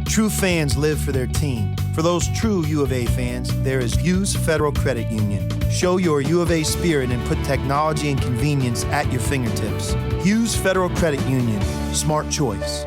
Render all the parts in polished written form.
True fans live for their team. For those true U of A fans, there is Hughes Federal Credit Union. Show your U of A spirit and put technology and convenience at your fingertips. Hughes Federal Credit Union. Smart choice.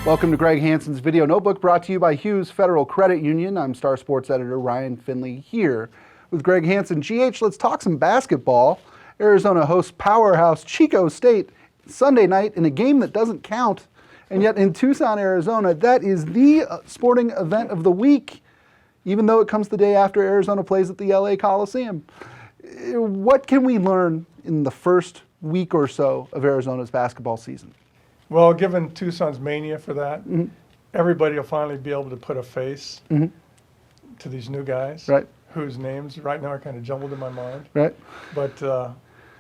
Welcome to Greg Hansen's Video Notebook, brought to you by Hughes Federal Credit Union. I'm Star Sports Editor Ryan Finley here with Greg Hansen. GH, let's talk some basketball. Arizona hosts powerhouse Chico State Sunday night in a game that doesn't count. And yet in Tucson, Arizona, that is the sporting event of the week, even though it comes the day after Arizona plays at the LA Coliseum. What can we learn in the first week or so of Arizona's basketball season? Well, given Tucson's mania for that, everybody will finally be able to put a face to these new guys, right, whose names right now are kind of jumbled in my mind. Right. But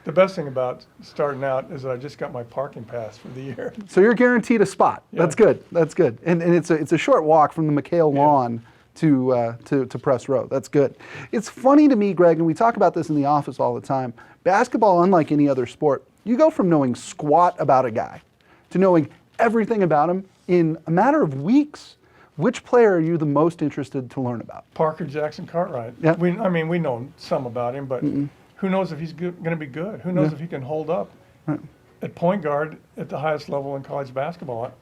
the best thing about starting out is that I just got my parking pass for the year. So you're guaranteed a spot. Yeah. That's good. That's good. And it's a short walk from the McHale lawn to Press Row. That's good. It's funny to me, Greg, and we talk about this in the office all the time. Basketball, unlike any other sport, you go from knowing squat about a guy to knowing everything about him in a matter of weeks. Which player are you the most interested to learn about? Parker Jackson Cartwright. Yeah. We know some about him, but who knows if he's going to be good? Who knows if he can hold up at point guard at the highest level in college basketball?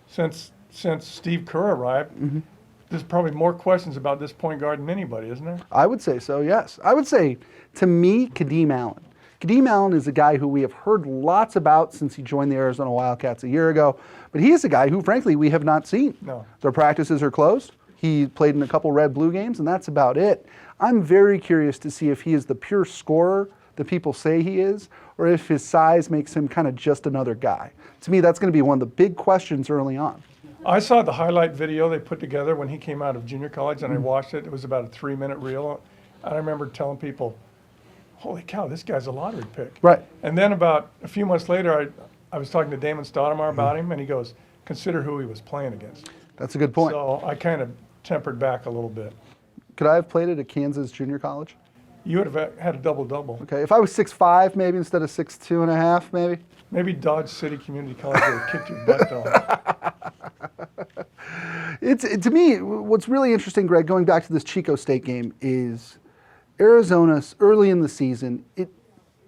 Since Steve Kerr arrived, there's probably more questions about this point guard than anybody, isn't there? I would say so, yes. I would say, to me, KaDeem Allen. KaDeem Allen is a guy who we have heard lots about since he joined the Arizona Wildcats a year ago, but he is a guy who, frankly, we have not seen. No. Their practices are closed. He played in a couple red-blue games, and that's about it. I'm very curious to see if he is the pure scorer that people say he is, or if his size makes him kind of just another guy. To me, that's going to be one of the big questions early on. I saw the highlight video they put together when he came out of junior college, and I watched it. It was about a 3-minute reel. And I remember telling people, holy cow, this guy's a lottery pick. Right. And then about a few months later, I was talking to Damon Stoudemire about him, and he goes, consider who he was playing against. That's a good point. So I kind of tempered back a little bit. Could I have played at a Kansas junior college? You would have had a double-double. Okay, if I was 6'5", maybe instead of 6'2.5", maybe? Maybe Dodge City Community College would have kicked your butt down. To me, what's really interesting, Greg, going back to this Chico State game, is Arizona's early in the season,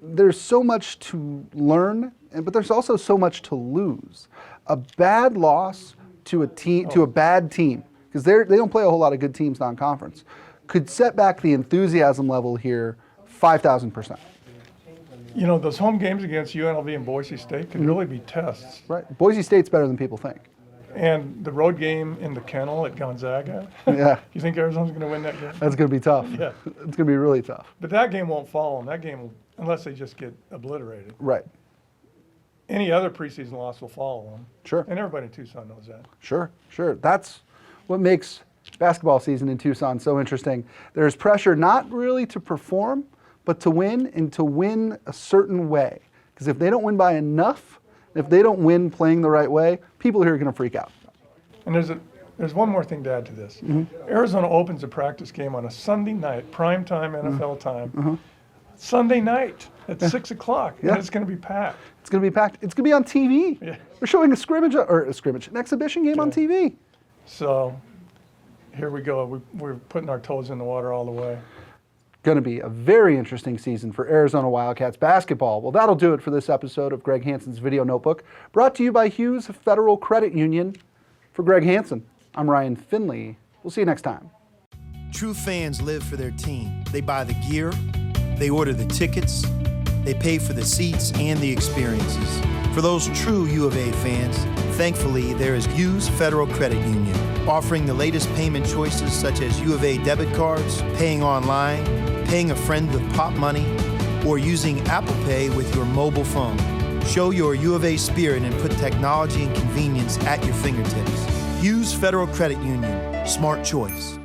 there's so much to learn, but there's also so much to lose. A bad loss to a team, to a bad team, because they don't play a whole lot of good teams non-conference, could set back the enthusiasm level here 5,000%. You know, those home games against UNLV and Boise State could really be tests. Right. Boise State's better than people think. And the road game in the kennel at Gonzaga. Yeah. You think Arizona's going to win that game? That's going to be tough. Yeah. It's going to be really tough. But that game won't follow them. That game, unless they just get obliterated. Right. Any other preseason loss will follow them. Sure. And everybody in Tucson knows that. Sure, sure. That's what makes basketball season in Tucson so interesting. There's pressure not really to perform, but to win, and to win a certain way. Because if they don't win by enough, if they don't win playing the right way, people here are going to freak out. And there's one more thing to add to this. Arizona opens a practice game on a Sunday night, prime time NFL time. Sunday night at 6 o'clock, and it's going to be packed. It's going to be packed. It's going to be on TV. Yeah. We're showing an exhibition game on TV. So here we go. We're putting our toes in the water all the way. Going to be a very interesting season for Arizona Wildcats basketball. Well, that'll do it for this episode of Greg Hansen's Video Notebook, brought to you by Hughes Federal Credit Union. For Greg Hansen, I'm Ryan Finley. We'll see you next time. True fans live for their team. They buy the gear, they order the tickets, they pay for the seats and the experiences. For those true U of A fans, thankfully there is Hughes Federal Credit Union, offering the latest payment choices such as U of A debit cards, paying online, paying a friend with pop money, or using Apple Pay with your mobile phone. Show your U of A spirit and put technology and convenience at your fingertips. Hughes Federal Credit Union. Smart choice.